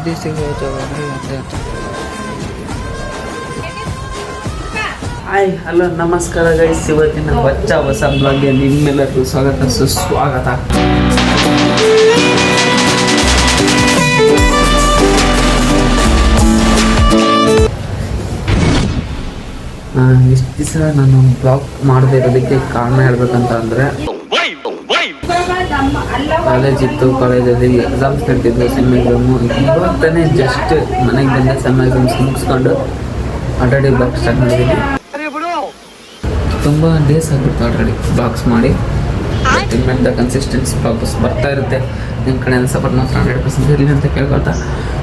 ನೆಮ್ಮದಿ ಸಿಗೋ ಜಾಗ ಅಂದರೆ ಒಂದೇ ಅಂತ. ಹಾಯ್ ಹಲೋ ನಮಸ್ಕಾರ ಗೈಸ್, ಇವತ್ತಿನ ಹೊಸ ಬ್ಲಾಗ್ಗೆ ನಿಮ್ಮೆಲ್ಲರಿಗೂ ಸ್ವಾಗತ ಸುಸ್ವಾಗತ. ಇಷ್ಟು ದಿವಸ ನಾನು ಬ್ಲಾಗ್ ಮಾಡದೇ ಇರೋದಕ್ಕೆ ಕಾರಣ ಹೇಳ್ಬೇಕಂತ ಅಂದರೆ ಕಾಲೇಜ್ ಇತ್ತು, ಕಾಲೇಜಲ್ಲಿ ಎಕ್ಸಾಮ್ಸ್ ನಡೀತಿದ್ದು, ಸೆಮ್ ಎಕ್ಸಾಮು. ಇವಾಗ ತಾನೇ ಜಸ್ಟ್ ಮನೆಗೆ ಬಂದ ಸೆಮ್ ಎಕ್ಸಾಮ್ಸ್ ಮುಗಿಸ್ಕೊಂಡು ಆಲ್ರೆಡಿ ಬ್ಲಾಗ್ ಸ್ಟಾರ್ಟ್ ಮಾಡಿದ್ದೀನಿ. ತುಂಬ ಡೇಸ್ ಆಗಿತ್ತು ಆಲ್ರೆಡಿ ಬ್ಲಾಗ್ಸ್ ಮಾಡಿ. ದ ಕನ್ಸಿಸ್ಟೆನ್ಸಿ ಬ್ಲಾಗ್ಸ್ ಬರ್ತಾ ಇರುತ್ತೆ. ನಿಮ್ಮ ಕಡೆಯಿಂದ ಸಪೋರ್ಟ್ ಮಾತ್ರ 100% ಇರಲಿ ಅಂತ ಕೇಳ್ಕೊಳ್ತಾ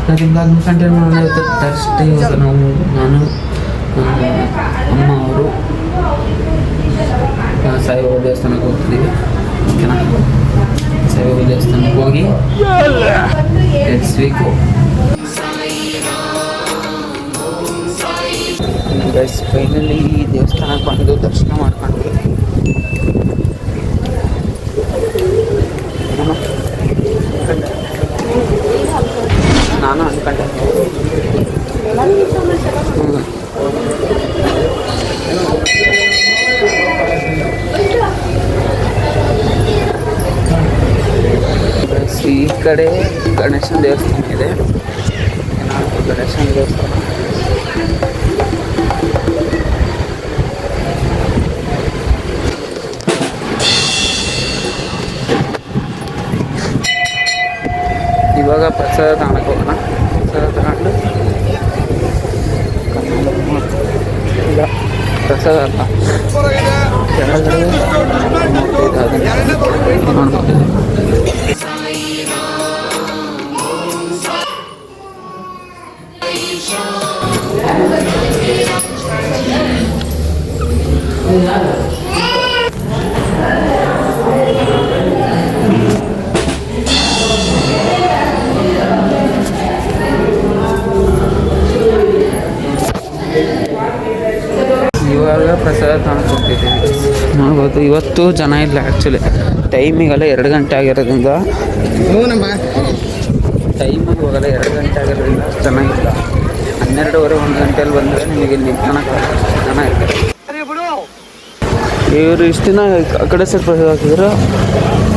ನಾನು ಬ್ಲಾಗ್ ಕಂಟಿನ್ಯೂ ಮಾಡೋದು. ಥರ್ಸ್ಡೇ ಇವಾಗ ನಾನು ಅಮ್ಮ ಅವರು ಸಾಯಿಬಾಬಾ ದೇವಸ್ಥಾನಕ್ಕೆ ಹೋಗ್ತಿದ್ದೀವಿ. ಓಕೆನಾ, ಸಾಯಿಬಾಬಾ ದೇವಸ್ಥಾನಕ್ಕೆ ಹೋಗಿ ನೆಕ್ಸ್ಟ್ ವೀಕು ಗೈಸ್ ಫೈನಲಿ ಈ ದೇವಸ್ಥಾನಕ್ಕೆ ಬಂದು ದರ್ಶನ ಮಾಡ್ಕೊಂಡ್ವಿ. ನಾನು ಅನ್ಕೊಂಡೆ ಈ ಕಡೆ ಗಣೇಶನ ದೇವಸ್ಥಾನ ಇದೆ. ಗಣೇಶನ ದೇವಸ್ಥಾನ ಇವಾಗ ಪ್ರಸಾದ ತಗೊಳಕ್ಕೆ ಹೋಗೋಣ. ಪ್ರಸಾದ ತಗೊಂಡು ಇಲ್ಲ ಪ್ರಸಾದ ಅಲ್ಲ ಕೆಳಗಡೆ ನೋಡ್ಬೋದು. ಇವಾಗ ಪ್ರಸಾದ ತಗೊಂಡು ಹೋಗ್ತಿದ್ದೀವಿ. ನೋಡ್ಬೋದು ಇವತ್ತು ಜನ ಇಲ್ಲ. ಆ್ಯಕ್ಚುಲಿ ಟೈಮಿಗೆಲ್ಲ 2 ಗಂಟೆ ಆಗಿರೋದ್ರಿಂದ ಟೈಮಿಗೆ ಹೋಗಲ್ಲ. 2 ಗಂಟೆ ಆಗಿರೋದ್ರಿಂದ ಜನ ಇಲ್ಲ. 12:30 1 ಗಂಟೆಯಲ್ಲಿ ಬಂದರೆ ನಿಮಗೆ ನಿಂತ್ಕೊಳಕ್ಕೆ ಜನ ಇರ್ತಾರೆ. ಇವರು ಇಷ್ಟು ದಿನ ಆ ಕಡೆ ಸೈಡ್ ಪ್ರಸಾದ ಹಾಕಿದ್ರು,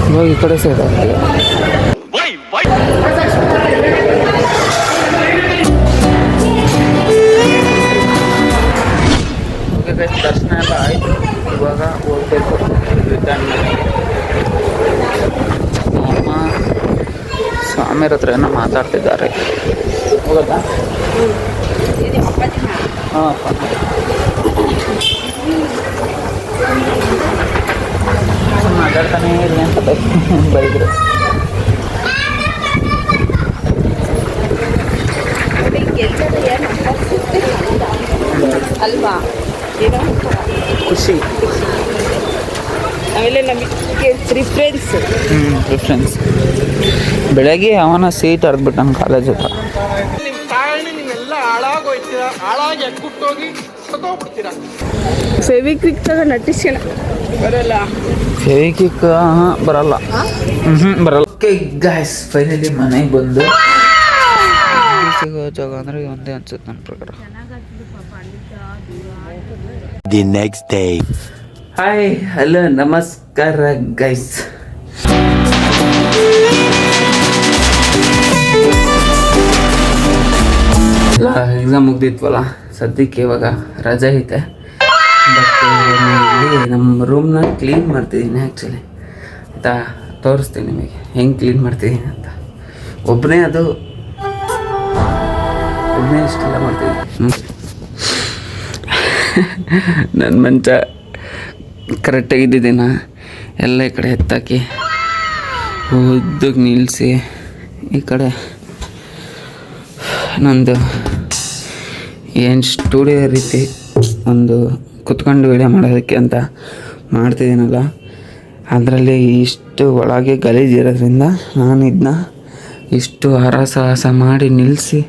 ಇವಾಗ ಈ ಕಡೆ ಸೈಡ್ ಹಾಕ್ತಿದ್ರು. ದರ್ಶನ ಎಲ್ಲ ಆಯಿತು. ಇವಾಗ ಹೋಗ್ಬೇಕು ರಿಟರ್ನ್ ಮನೆಗೆ. ಅಮ್ಮ ಸ್ವಾಮಿಯರ ಹತ್ರ ಏನೋ ಮಾತಾಡ್ತಿದ್ದಾರೆ. ಹೋಗೋದಾ? ಹಾಂ, ಮಾತಾಡ್ತಾನೆ ಇರಿ ಅಂತ ಬೈದರು. ಅಲ್ವಾ, ಖುಷಿ. ಆಮೇಲೆ ನಮಗೆ ಪ್ರಿಫರೆನ್ಸ್. ಪ್ರಿಫರೆನ್ಸ್. ಬೆಳಗ್ಗೆ ಅವನ ಸೀಟ್ ಹರಿದ್ಬಿಟ್ಟು ನಮ್ಮ ಕಾಲೇಜ್ ಹತ್ರ. ಫೆವಿಕ್ವಿಕ್ ತಗ ನಟಿಸ್ಕೋಣ ಬರಲ್ಲ. ಫೆವಿಕ್ವಿಕ್ ಬರಲ್ಲ, ಬರಲ್ಲ. ಓಕೆ ಗಾಯ್ಸ್, ಫೈನಲಿ ಮನೆಗೆ ಬಂದು ಸಿಗೋ ಜಾಗ ಅಂದರೆ ಒಂದೇ ಅನ್ಸುತ್ತೆ ನನ್ನ ಪ್ರಕಾರ. The next day. Hi hello ನಮಸ್ಕಾರ ಗೈಸ್. ಎಕ್ಸಾಮ್ ಮುಗ್ದಿತ್ವಲ್ಲ, ಸದ್ಯಕ್ಕೆ ಇವಾಗ ರಜೆ ಐತೆ. ಬಟ್ ಇಲ್ಲಿ ನಮ್ಮ ರೂಮ್ನ ಕ್ಲೀನ್ ಮಾಡ್ತಿದ್ದೀನಿ. ಆ್ಯಕ್ಚುಲಿ ಆಯಿತಾ, ತೋರಿಸ್ತೀನಿ ನಿಮಗೆ ಹೆಂಗೆ ಕ್ಲೀನ್ ಮಾಡ್ತಿದ್ದೀನಿ ಅಂತ. ಒಬ್ಬನೇ ಇಷ್ಟೆಲ್ಲ ಮಾಡ್ತಿದ್ದೀನಿ. ನನ್ನ ಮಂಚ ಕರೆಕ್ಟಾಗಿದ್ದಿದ್ದೀನ ಎಲ್ಲ ಈ ಕಡೆ ಎತ್ತಾಕಿ ಉದ್ದಕ್ಕೆ ನಿಲ್ಲಿಸಿ, ಈ ಕಡೆ ನಂದು ಏನು ಸ್ಟುಡಿಯೋ ರೀತಿ ಒಂದು ಕುತ್ಕೊಂಡು ವೀಡಿಯೋ ಮಾಡೋದಕ್ಕೆ ಅಂತ ಮಾಡ್ತಿದ್ದೀನಲ್ಲ, ಅದರಲ್ಲಿ ಇಷ್ಟು ಒಳಗೆ ಗಲೀಜಿರೋದ್ರಿಂದ ನಾನು ಇದನ್ನ ಇಷ್ಟು ಹರಸಾಹಸ ಮಾಡಿ ನಿಲ್ಲಿಸಿ,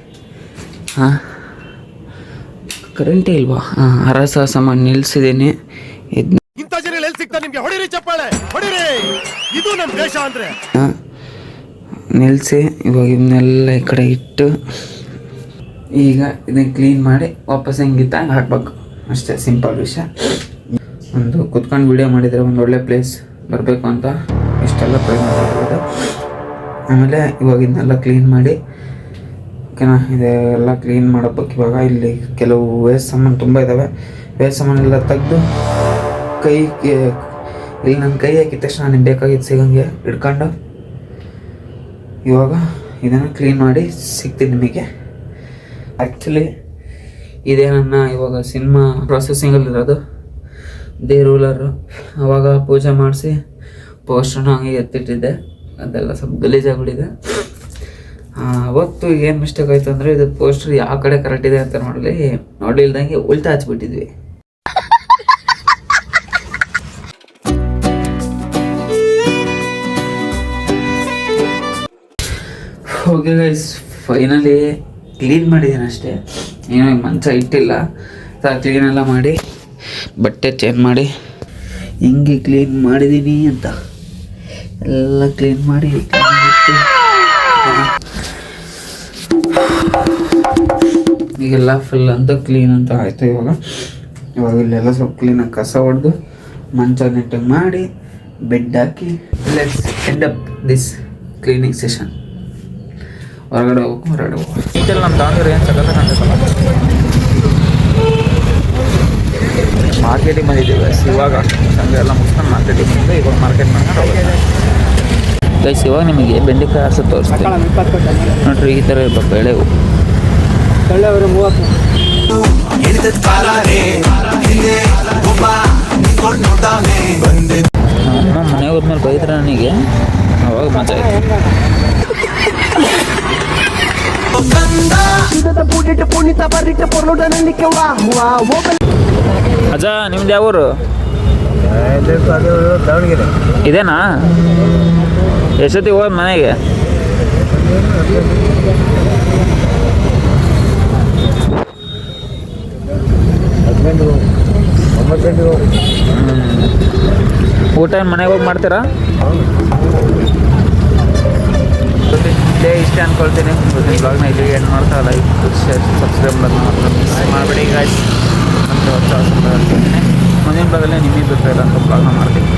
ಕರೆಂಟೇ ಇಲ್ವಾ, ಹರಸಾಹಸ ಮಾಡಿ ನಿಲ್ಲಿಸಿದ್ದೀನಿ. ಇದನ್ನ ನಿಲ್ಲಿಸಿ ಇವಾಗ ಇವನ್ನೆಲ್ಲ ಈ ಕಡೆ ಇಟ್ಟು ಈಗ ಇದನ್ನು ಕ್ಲೀನ್ ಮಾಡಿ ವಾಪಸ್ ಹೆಂಗಿತ್ತು ಹಂಗೆ ಹಾಕ್ಬೇಕು ಅಷ್ಟೇ, ಸಿಂಪಲ್ ವಿಷಯ. ಒಂದು ಕುತ್ಕೊಂಡು ವಿಡಿಯೋ ಮಾಡಿದರೆ ಒಂದು ಒಳ್ಳೆ ಪ್ಲೇಸ್ ಬರಬೇಕು ಅಂತ ಇಷ್ಟೆಲ್ಲ ಟ್ರೈ ಮಾಡ್ಬೋದು. ಆಮೇಲೆ ಇವಾಗ ಇದನ್ನೆಲ್ಲ ಕ್ಲೀನ್ ಮಾಡಿ ಓಕೆನಾ, ಇದೆಲ್ಲ ಕ್ಲೀನ್ ಮಾಡೋಕ್ಕೆ ಇವಾಗ ಇಲ್ಲಿ ಕೆಲವು ವೇಸ್ಟ್ ಸಾಮಾನು ತುಂಬ ಇದ್ದಾವೆ. ವೇಸ್ಟ್ ಸಾಮಾನೆಲ್ಲ ತೆಗೆದು ಕೈಗೆ ಇಲ್ಲಿ ನನ್ನ ಕೈ ಹಾಕಿದ ತಕ್ಷಣ ನನಗೆ ಬೇಕಾಗಿದ್ದು ಸಿಗಂಗೆ ಹಿಡ್ಕೊಂಡು ಇವಾಗ ಇದನ್ನು ಕ್ಲೀನ್ ಮಾಡಿ ಸಿಗ್ತೀನಿ ನಿಮಗೆ. ಆ್ಯಕ್ಚುಲಿ ಇದೇ ನನ್ನ ಇವಾಗ ಸಿನಿಮಾ ಪ್ರೊಸೆಸಿಂಗಲ್ಲಿರೋದು ಇದೇ ರೂಲರು. ಆವಾಗ ಪೂಜೆ ಮಾಡಿಸಿ ಪೋಸ್ಟರ್ನ ಹಂಗೆ ಎತ್ತಿಟ್ಟಿದ್ದೆ, ಅದೆಲ್ಲ ಸ್ವಲ್ಪ ಗಲೀಜಾಗ್ಬಿಟ್ಟಿದೆ. ಅವತ್ತು ಏನು ಮಿಸ್ಟೇಕ್ ಆಯಿತು ಅಂದರೆ ಇದು ಪೋಸ್ಟರ್ ಯಾವ ಕಡೆ ಕರೆಕ್ಟ್ ಇದೆ ಅಂತ ನೋಡಲಿಲ್ದಂಗೆ ಉಲ್ಟಾ ಹಚ್ಬಿಟ್ಟಿದ್ವಿ. ಓಕೆ ಗೈಸ್, ಫೈನಲಿ ಕ್ಲೀನ್ ಮಾಡಿದ್ದೀನಿ ಅಷ್ಟೇ, ಏನೋ ಮಂಚ ಇಟ್ಟಿಲ್ಲ. ಕ್ಲೀನೆಲ್ಲ ಮಾಡಿ ಬಟ್ಟೆ ಚೇಂಜ್ ಮಾಡಿ ಹಿಂಗೆ ಕ್ಲೀನ್ ಮಾಡಿದ್ದೀನಿ ಅಂತ ಎಲ್ಲ ಕ್ಲೀನ್ ಮಾಡಿ ಈಗೆಲ್ಲ ಫುಲ್ ಅಂತ ಕ್ಲೀನ್ ಅಂತ ಆಯಿತು. ಇವಾಗ ಇಲ್ಲೆಲ್ಲ ಸ್ವಲ್ಪ ಕ್ಲೀನಾಗಿ ಕಸ ಹೊಡೆದು ಮಂಚ ನೆಟ್ಟಿಗೆ ಮಾಡಿ bed hockey let's end up this cleaning session. ಹೊರಗಡೆ ಹೋಗು ಇಷ್ಟೆಲ್ಲ ನಮ್ಮ ದಾವಣಗೆರೆ ಏನು ಸಕತ್ತ ಕಾಣ್ತೈತಲ್ಲ. ಮಾರ್ಕೆಟಿಂಗ್ ಬಂದಿದ್ದೀವಿ ಇವಾಗ, ಸಂಜೆ ಎಲ್ಲ ಮುಗಿಸ್ಕೊಂಡು ಮಾರ್ಕೆಟಿಂಗ್ ಬಂದು ಇವಾಗ ಮಾರ್ಕೆಟ್ ಮಾಡ್ಕೊಂಡು ಗೈಸ್. ಇವಾಗ ನಿಮಗೆ ಬೆಂಡೆಕಾಯಿ ಆರ್ಸ ತೋರಿಸ್ತೀನಿ ನೋಡ್ರಿ, ಈ ಥರ ಇರ್ಬೇಕು ಎಳೆವು. ನಮ್ಮ ಮನೆಗೆ ಹೋದ್ಮೇಲೆ ಬೈದ್ರೆ ನನಗೆ ಅವಾಗ ಮಜಾ ಆಯ್ತು. ಅಜ್ಜ ನಿಮ್ದು ಯಾವ ಊರು? ದಾವಣಗೆರೆ. ಇದೇನಾ? ಎಷ್ಟೊತ್ತಿಗೆ ಹೋದ್ ಮನೆಗೆ? ಊಟ ಮನೆಗೆ ಹೋಗಿ ಮಾಡ್ತೀರಾ? ಡೇ ಇಷ್ಟೇ ಅಂದ್ಕೊಳ್ತೀನಿ. ಬ್ಲಾಗ್ನ ಇಲ್ಲಿ ಏನು ಮಾಡ್ತಾ ಲೈಕ್ ಶೇರ್ ಸಬ್ಸ್ಕ್ರೈಬ್ ಮಾಡಬೇಡಿ ಗಾಯ್ಸ್. ಮುಂದಿನ ಬ್ಲಾಗಲ್ಲಿ ನಿಮಗೆ ಗೊತ್ತಿಲ್ಲ ಅಂತ ಬ್ಲಾಗ್ನ ಮಾಡ್ತೀನಿ.